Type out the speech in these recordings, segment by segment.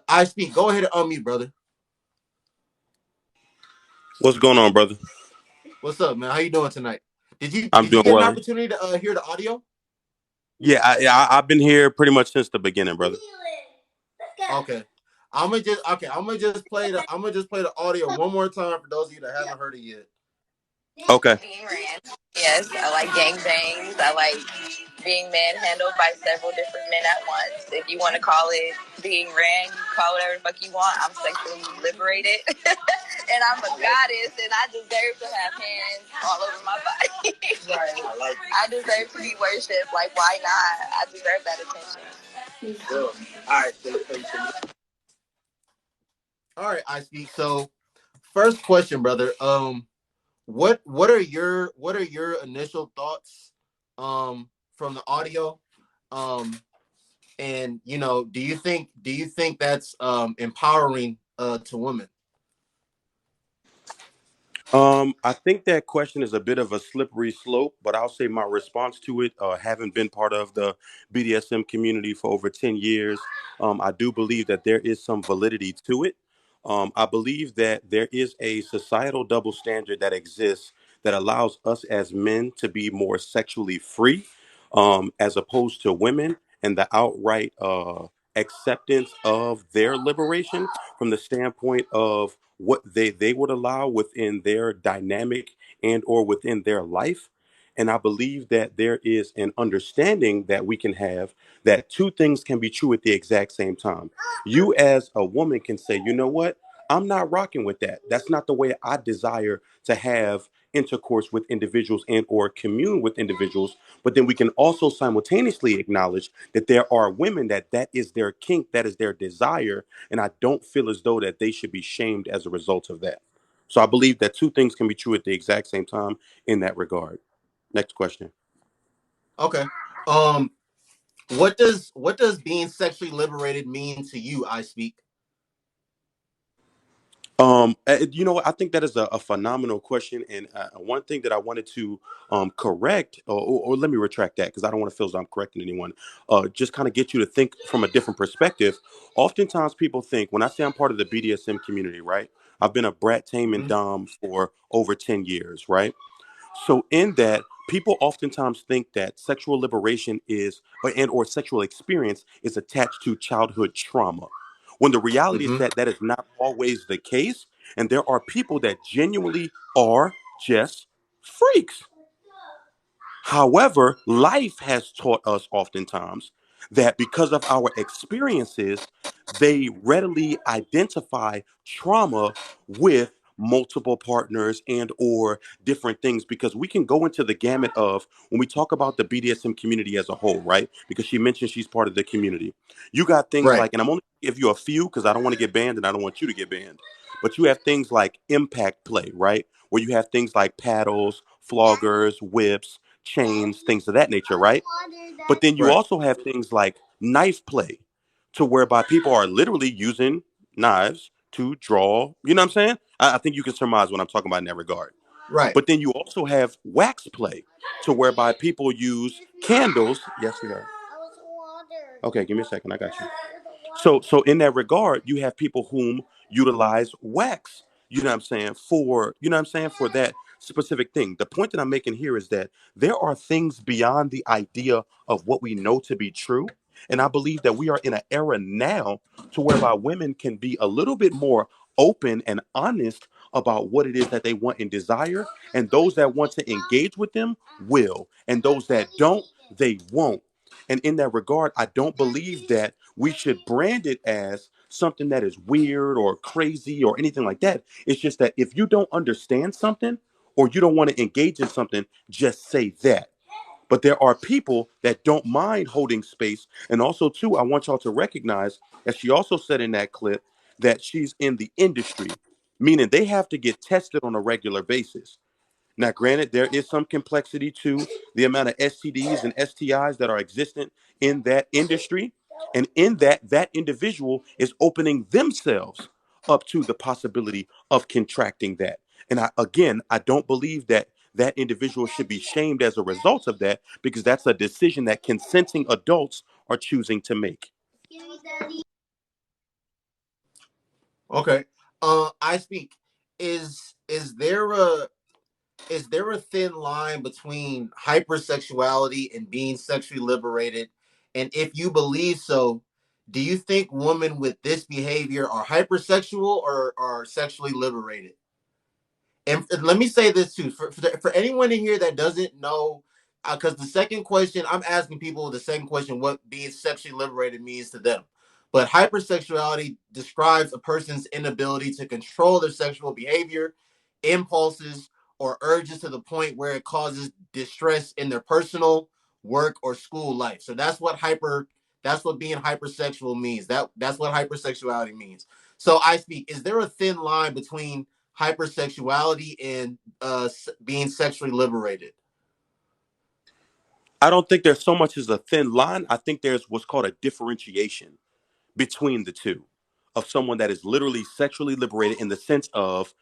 I speak. Go ahead and unmute, brother. What's going on, brother? What's up, man? How you doing tonight? Did you I'm did you doing get an well. opportunity to hear the audio? I've been here pretty much since the beginning, brother. Okay. I'm gonna just play the audio one more time for those of you that haven't heard it yet. Okay. Being ran. Yes, I like gangbangs. I like being manhandled by several different men at once. If you want to call it being ran, you call it whatever the fuck you want. I'm sexually liberated. And I'm a goddess, and I deserve to have hands all over my body. Right. I deserve to be worshipped. Like, why not? I deserve that attention. All right. All right, I speak. So, first question, brother. What are your initial thoughts from the audio? Um, and do you think that's empowering to women? I think that question is a bit of a slippery slope, but I'll say my response to it, having been part of the BDSM community for over 10 years, I do believe that there is some validity to it. I believe that there is a societal double standard that exists that allows us as men to be more sexually free, as opposed to women, and the outright acceptance of their liberation from the standpoint of what they would allow within their dynamic and or within their life. And I believe that there is an understanding that we can have that two things can be true at the exact same time. You as a woman can say, you know what, I'm not rocking with that. That's not the way I desire to have intercourse with individuals and or commune with individuals. But then we can also simultaneously acknowledge that there are women that is their kink, that is their desire, and I don't feel as though that they should be shamed as a result of that. So I believe that two things can be true at the exact same time in that regard. Next question. Okay. Um, what does being sexually liberated mean to you? I speak. You know what? I think that is a phenomenal question, and one thing that I wanted to correct, or let me retract that because I don't want to feel as I'm correcting anyone. Just kind of get you to think from a different perspective. Oftentimes, people think when I say I'm part of the BDSM community, right? I've been a brat, tame, and Hmm. dom for over 10 years, right? So in that, people oftentimes think that sexual liberation is or sexual experience is attached to childhood trauma. When the reality is Hmm. that that is not always the case, and there are people that genuinely are just freaks. However, life has taught us oftentimes that because of our experiences, they readily identify trauma with multiple partners and or different things because we can go into the gamut of when we talk about the BDSM community as a whole, right? Because she mentioned she's part of the community. You got things Right. like, and I'm only gonna give you a few because I don't want to get banned and I don't want you to get banned. But you have things like impact play, right? Where you have things like paddles, floggers, whips, chains, things of that nature, right? But then you Right. also have things like knife play, to whereby people are literally using knives to draw. You know what I'm saying? I think you can surmise what I'm talking about in that regard. Right. But then you also have wax play, to whereby people use candles. Yes, we are. Okay, give me a second. I got you. So in that regard, you have people whom utilize wax, you know what I'm saying, for for that specific thing. The point that I'm making here is that there are things beyond the idea of what we know to be true. And I believe that we are in an era now to whereby women can be a little bit more open and honest about what it is that they want and desire. And those that want to engage with them will. And those that don't, they won't. And in that regard, I don't believe that we should brand it as something that is weird or crazy or anything like that. It's just that if you don't understand something or you don't want to engage in something, just say that. But there are people that don't mind holding space. And also, too, I want y'all to recognize, as she also said in that clip, that she's in the industry, meaning they have to get tested on a regular basis. Now, granted, there is some complexity to the amount of STDs and STIs that are existent in that industry. And in that, that individual is opening themselves up to the possibility of contracting that. And I don't believe that that individual should be shamed as a result of that because that's a decision that consenting adults are choosing to make. Okay. I speak. Is there a thin line between hypersexuality and being sexually liberated? And if you believe so, do you think women with this behavior are hypersexual or are sexually liberated? And let me say this too, for anyone in here that doesn't know, because the second question I'm asking people, the second question, what being sexually liberated means to them. But hypersexuality describes a person's inability to control their sexual behavior, impulses, or urges to the point where it causes distress in their personal, work, or school life. So that's what being hypersexual means. That's what hypersexuality means. So I speak, is there a thin line between hypersexuality and being sexually liberated? I don't think there's so much as a thin line. I think there's what's called a differentiation between the two of someone that is literally sexually liberated in the sense of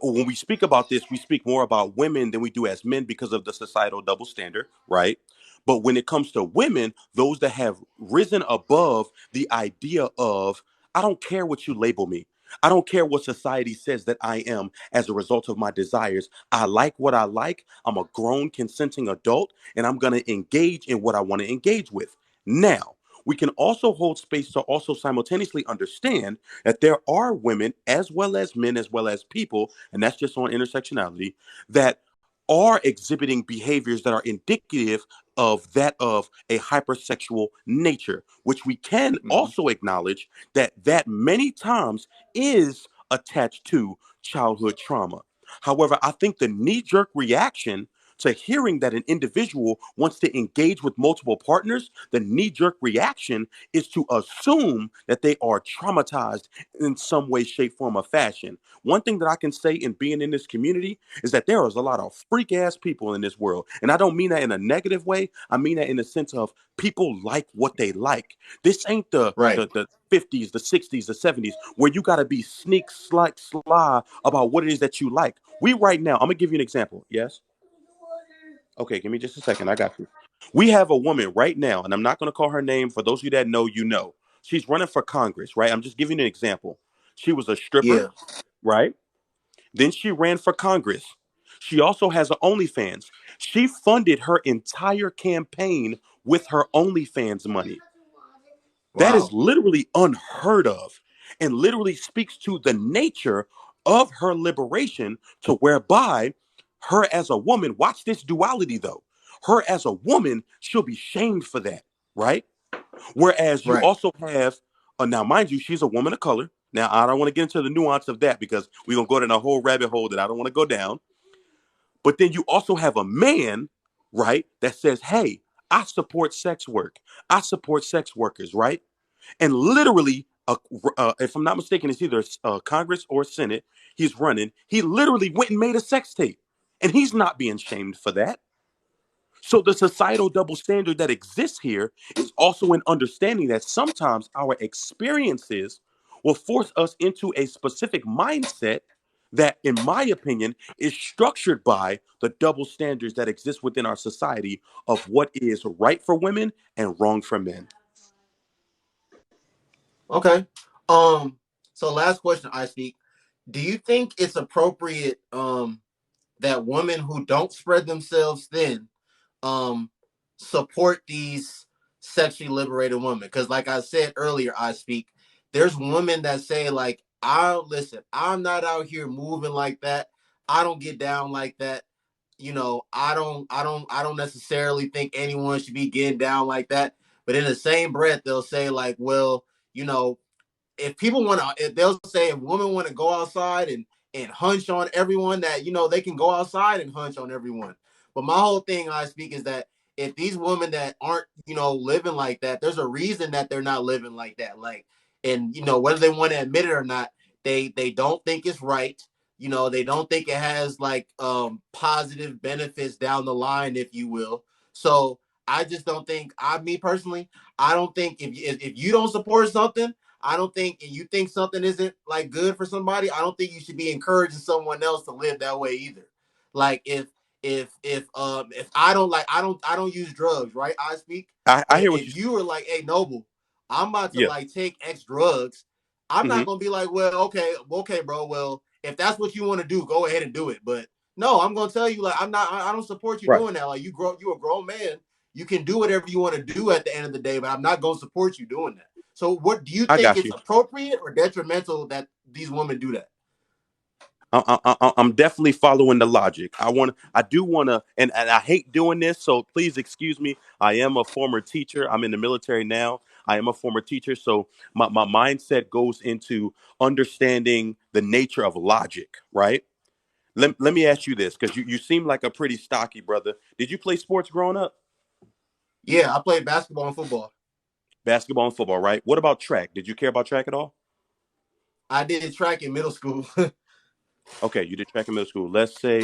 when we speak about this, we speak more about women than we do as men because of the societal double standard, right? But when it comes to women, those that have risen above the idea of, I don't care what you label me. I don't care what society says that I am as a result of my desires. I like what I like. I'm a grown, consenting adult, and I'm going to engage in what I want to engage with. Now, we can also hold space to also simultaneously understand that there are women as well as men as well as people, and that's just on intersectionality, that are exhibiting behaviors that are indicative of that of a hypersexual nature, which we can Mm-hmm. also acknowledge that many times is attached to childhood trauma. However, I think the knee-jerk reaction to hearing that an individual wants to engage with multiple partners, the knee jerk reaction is to assume that they are traumatized in some way, shape, form, or fashion. One thing that I can say in being in this community is that there is a lot of freak ass people in this world. And I don't mean that in a negative way. I mean that in the sense of people like what they like. This ain't Right. the 50s, the 60s, the 70s, where you got to be sly about what it is that you like. We right now, I'm going to give you an example. Yes? Okay, give me just a second. I got you. We have a woman right now, and I'm not going to call her name. For those of you that know, you know. She's running for Congress, right? I'm just giving you an example. She was a stripper, Yeah. right? Then she ran for Congress. She also has an OnlyFans. She funded her entire campaign with her OnlyFans money. That is Wow. literally unheard of and literally speaks to the nature of her liberation to whereby her as a woman, watch this duality though. Her as a woman, she'll be shamed for that, right? Whereas you Right. also have, now mind you, she's a woman of color. Now, I don't want to get into the nuance of that because we're going to go down a whole rabbit hole that I don't want to go down. But then you also have a man, right, that says, hey, I support sex work. I support sex workers, right? And literally, if I'm not mistaken, it's either Congress or Senate. He's running. He literally went and made a sex tape, and he's not being shamed for that. So the societal double standard that exists here is also an understanding that sometimes our experiences will force us into a specific mindset that, in my opinion, is structured by the double standards that exist within our society of what is right for women and wrong for men. Okay. So last question, I speak. Do you think it's appropriate that women who don't spread themselves thin um support these sexually liberated women? Because like I said earlier, I speak, there's women that say like, I listen, I'm not out here moving like that. I don't get down like that. I don't necessarily think anyone should be getting down like that. But in the same breath, they'll say like, well, you know, if people want to, if they'll say if women want to go outside and hunch on everyone, that they can go outside and hunch on everyone. But my whole thing I speak is that if these women that aren't living like that, there's a reason that they're not living like that. Like, and whether they want to admit it or not, they don't think it's right. They don't think it has like positive benefits down the line, if you will. So I just don't think, me personally, I don't think if you don't support something, I don't think, and you think something isn't like good for somebody, I don't think you should be encouraging someone else to live that way either. Like if I don't use drugs, right? I speak. I But hear what you if said. you were like, hey Noble, I'm about to Yeah. like take X drugs, I'm Hmm. not gonna be like, well, okay, bro. Well, if that's what you want to do, go ahead and do it. But no, I'm gonna tell you, like, I'm not. I don't support you Right. doing that. Like, you a grown man. You can do whatever you want to do at the end of the day, but I'm not gonna support you doing that. So, what do you I think got it's you. appropriate or detrimental that these women do that? I'm definitely following the logic. I do want to, and I hate doing this, so please excuse me. I am a former teacher. I'm in the military now. I am a former teacher, so my mindset goes into understanding the nature of logic, right? Let me ask you this, because you seem like a pretty stocky brother. Did you play sports growing up? Yeah, I played basketball and football. Basketball and football, right? What about track? Did you care about track at all? I did track in middle school. Okay, you did track in middle school. Let's say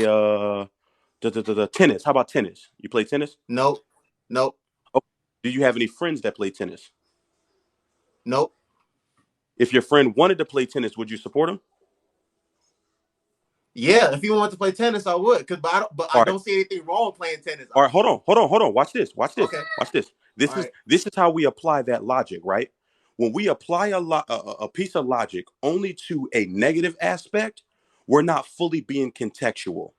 tennis. How about tennis? You play tennis? Nope, nope, Oh, do you have any friends that play tennis? nope. If your friend wanted to play tennis, would you support him? Yeah, if you want to play tennis, I would. But I All right. don't see anything wrong playing tennis. All I right, hold speak. on, hold on, hold on. Watch this. Watch this. Okay, Watch this. all This is right. this is how we apply that logic, right? When we apply a piece of logic only to a negative aspect, we're not fully being contextual.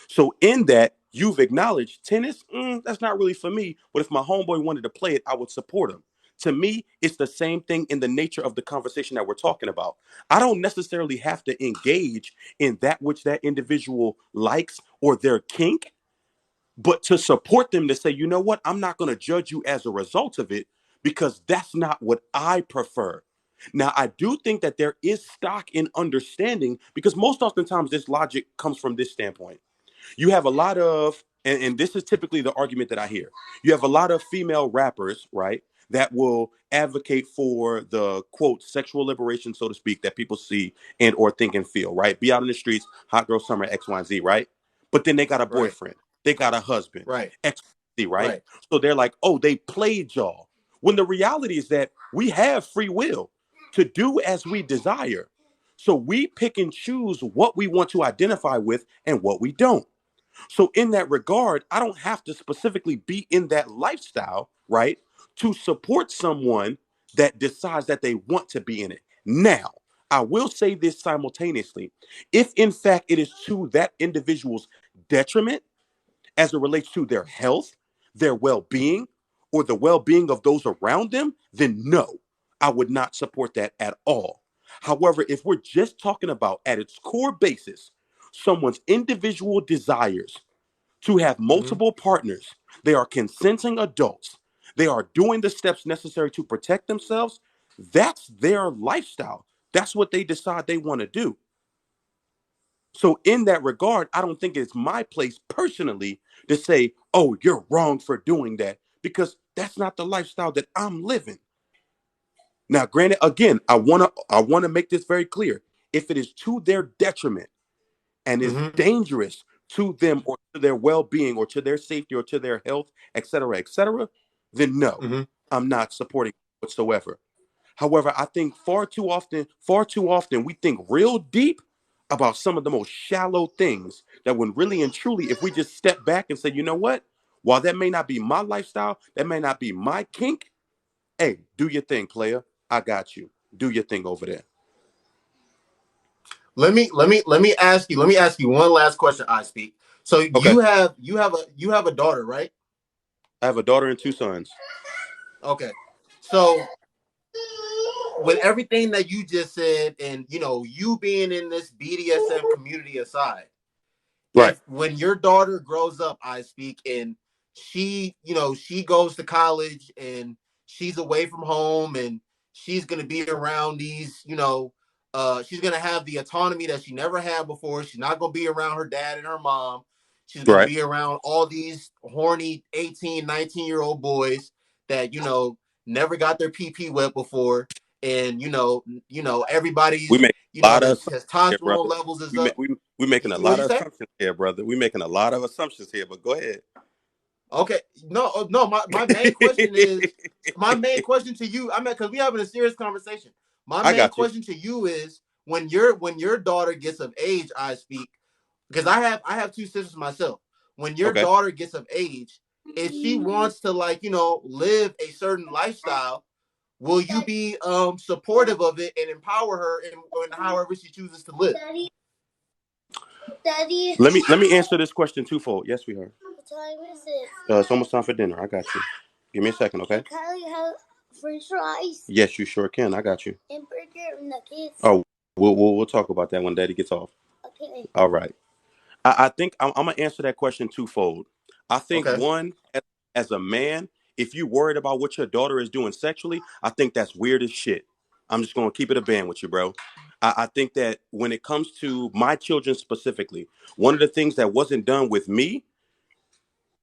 So in that, you've acknowledged tennis, that's not really for me. But if my homeboy wanted to play it, I would support him. To me, it's the same thing in the nature of the conversation that we're talking about. I don't necessarily have to engage in that which that individual likes or their kink, but to support them to say, you know what, I'm not going to judge you as a result of it because that's not what I prefer. Now, I do think that there is stock in understanding because most oftentimes this logic comes from this standpoint. You have a lot of, and this is typically the argument that I hear. You have a lot of female rappers, right, that will advocate for the quote sexual liberation, so to speak, that people see and or think and feel, right? Be out in the streets, hot girl summer, X, Y, and Z, right? But then they got a Right, boyfriend, they got a husband, right, X, Y, Z, right? right. So they're like, oh, they played y'all. When the reality is that we have free will to do as we desire. So we pick and choose what we want to identify with and what we don't. So, in that regard, I don't have to specifically be in that lifestyle, right, to support someone that decides that they want to be in it. Now, I will say this simultaneously. If in fact it is to that individual's detriment as it relates to their health, their well being, or the well being of those around them, then no, I would not support that at all. However, if we're just talking about at its core basis, someone's individual desires, to have Mm-hmm. multiple partners. They are consenting adults. They are doing the steps necessary to protect themselves. That's their lifestyle. That's what they decide they want to do. So, in that regard, I don't think it's my place personally to say, oh, you're wrong for doing that, because that's not the lifestyle that I'm living. Now, granted, again, I wanna make this very clear. If it is to their detriment, and is Mm-hmm. dangerous to them or to their well-being or to their safety or to their health, etc., then no, Mm-hmm. I'm not supporting whatsoever. However, I think far too often, we think real deep about some of the most shallow things that when really and truly, if we just step back and say, you know what, while that may not be my lifestyle, that may not be my kink, hey, do your thing, player. I got you. Do your thing over there. Let me ask you one last question. I speak. So Okay. you have a daughter, right? I have a daughter and two sons. Okay. So with everything that you just said, and you being in this BDSM community aside, Right. if when your daughter grows up, I speak, and she goes to college and she's away from home and she's gonna be around she's gonna have the autonomy that she never had before. She's not gonna be around her dad and her mom. She's gonna Right. be around all these horny 18, 19-year-old boys that never got their PP wet before. And We everybody's, make a lot of their assumptions here, testosterone brother. levels is We make up. we making a What lot you of say? assumptions here, brother. We making a lot of assumptions here, but go ahead. Okay, no. My main question to you. I mean, because we having a serious conversation. My I main got you. question to you is when your daughter gets of age, I speak, because I have two sisters myself. When your Okay. daughter gets of age, if she wants to live a certain lifestyle, will you be supportive of it and empower her in however she chooses to live? Daddy. Let me answer this question twofold. Yes, we heard. What time is it? It's almost time for dinner. I got you. Give me a second, okay? Can Kylie have French fries? Yes, you sure can. I got you. And burger nuggets. Oh, we'll talk about that when Daddy gets off. Okay. All right. I think I'm gonna answer that question twofold. I think Okay. one, as a man, if you worried about what your daughter is doing sexually, I think that's weird as shit. I'm just gonna keep it a band with you, bro. I think that when it comes to my children specifically, one of the things that wasn't done with me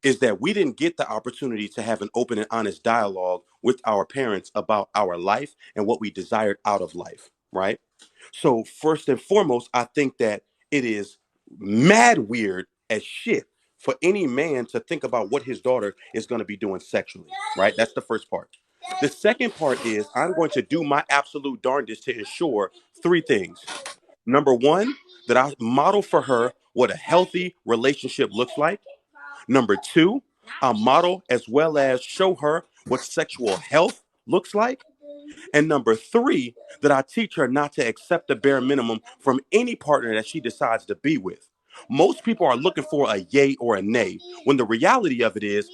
is that we didn't get the opportunity to have an open and honest dialogue with our parents about our life and what we desired out of life, right? So first and foremost, I think that it is mad weird as shit for any man to think about what his daughter is going to be doing sexually, right? That's the first part. The second part is I'm going to do my absolute darndest to ensure three things. Number one, that I model for her what a healthy relationship looks like. Number two, I model as well as show her what sexual health looks like. And number three, that I teach her not to accept the bare minimum from any partner that she decides to be with. Most people are looking for a yay or a nay, when the reality of it is,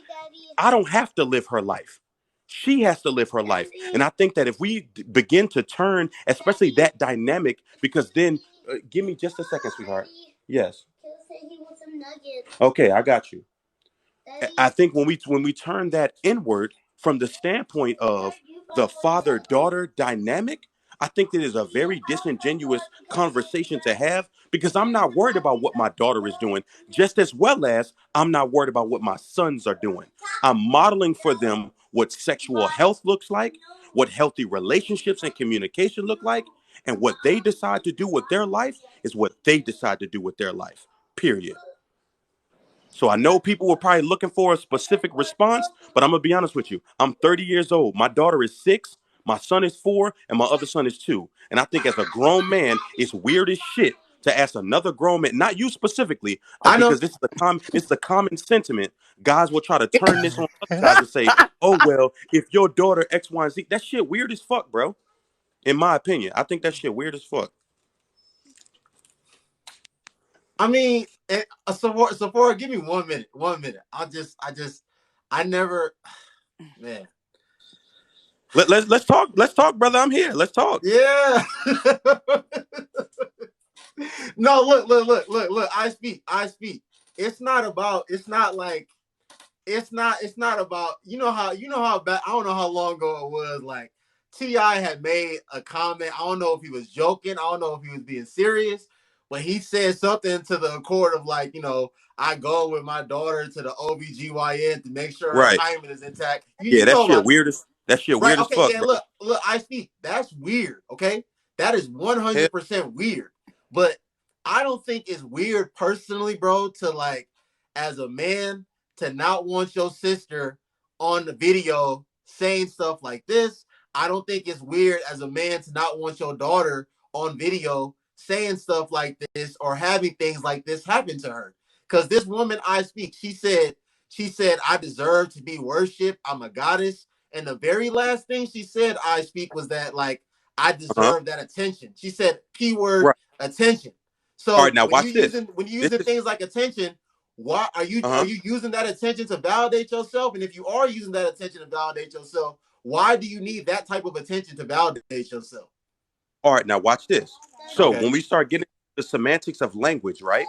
I don't have to live her life. She has to live her life. And I think that if we begin to turn, especially that dynamic, because then, give me just a second, sweetheart. Yes. Okay, I got you. I think when we turn that inward from the standpoint of the father-daughter dynamic, I think it is a very disingenuous conversation to have because I'm not worried about what my daughter is doing, just as well as I'm not worried about what my sons are doing. I'm modeling for them what sexual health looks like, what healthy relationships and communication look like, and what they decide to do with their life is what they decide to do with their life. Period. So I know people were probably looking for a specific response, but I'm gonna be honest with you. I'm 30 years old. My daughter is 6, my son is 4, and my other son is 2. And I think as a grown man, it's weird as shit to ask another grown man, not you specifically, I know. because this is a common sentiment. Guys will try to turn this on other guys and say, "Oh well, if your daughter X, Y, and Z," that shit weird as fuck, bro. In my opinion, I think that shit weird as fuck. I mean, Sephora, give me 1 minute. 1 minute. I never, man. Let's talk. Let's talk, brother. I'm here. Let's talk. Yeah. No, look. I speak. It's not about. It's not like. It's not about. You know how bad. I don't know how long ago it was. Like Ti had made a comment. I don't know if he was joking. I don't know if he was being serious. But he said something to the accord of like, I go with my daughter to the OBGYN to make sure her Right. hymen is intact. Yeah, You know about this. that shit Right. weird as Okay. fuck, Yeah. bro. Look. I speak. That's weird. Okay. That is Hell, 100% weird. But I don't think it's weird personally, bro, to like, as a man, to not want your sister on the video saying stuff like this. I don't think it's weird as a man to not want your daughter on video saying stuff like this or having things like this happen to her. Because this woman I speak, she said, I deserve to be worshipped. I'm a goddess. And the very last thing she said, I speak, was that like I uh-huh. deserve that attention. She said keyword Right. attention. All right, So now when you watch this. using when you This using is things like attention, why are you uh-huh. using that attention to validate yourself? And if you are using that attention to validate yourself, why do you need that type of attention to validate yourself? All right, now watch this. So Okay. when we start getting the semantics of language, right?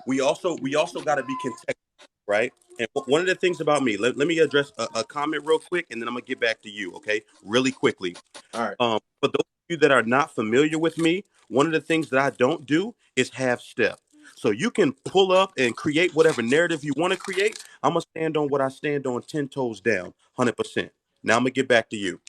We also got to be contextual, right? And one of the things about me, let me address a comment real quick, and then I'm gonna get back to you, okay? Really quickly. All right. For those of you that are not familiar with me, one of the things that I don't do is half step. So you can pull up and create whatever narrative you want to create. I'm gonna stand on what I stand on 10 toes down, 100%. Now I'm gonna get back to you.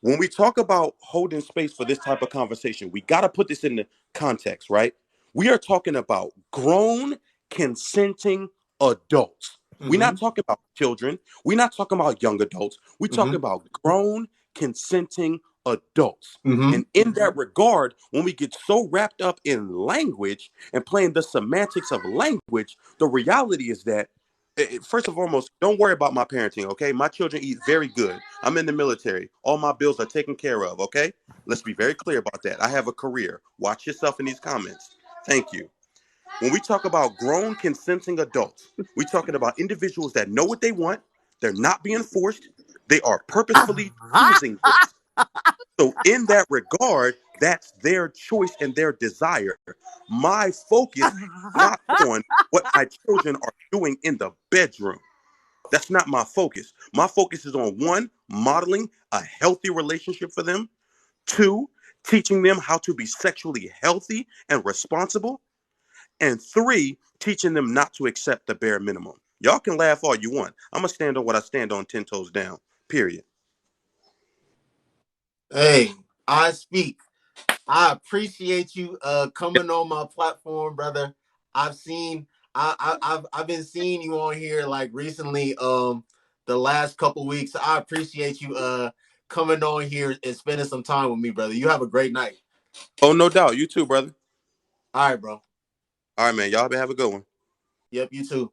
When we talk about holding space for this type of conversation, we got to put this in the context, right? We are talking about grown, consenting adults. We're Mm-hmm. not talking about children. We're not talking about young adults. We're talking Mm-hmm. about grown, consenting adults. Mm-hmm. And in that regard, when we get so wrapped up in language and playing the semantics of language, the reality is that First and foremost, don't worry about my parenting, okay? My children eat very good. I'm in the military. All my bills are taken care of, okay? Let's be very clear about that. I have a career. Watch yourself in these comments. Thank you. When we talk about grown consenting adults, we're talking about individuals that know what they want. They're not being forced. They are purposefully choosing this. So in that regard, that's their choice and their desire. My focus is not on what my children are doing in the bedroom. That's not my focus. My focus is on one, modeling a healthy relationship for them. Two, teaching them how to be sexually healthy and responsible. And three, teaching them not to accept the bare minimum. Y'all can laugh all you want. I'm going to stand on what I stand on 10 toes down, period. Hey, I speak. I appreciate you coming on my platform, brother. I've seen I've been seeing you on here like recently, the last couple weeks. I appreciate you coming on here and spending some time with me, brother. You have a great night. Oh, no doubt. You too, brother. All right, bro. All right, man. Y'all have a good one. Yep, you too.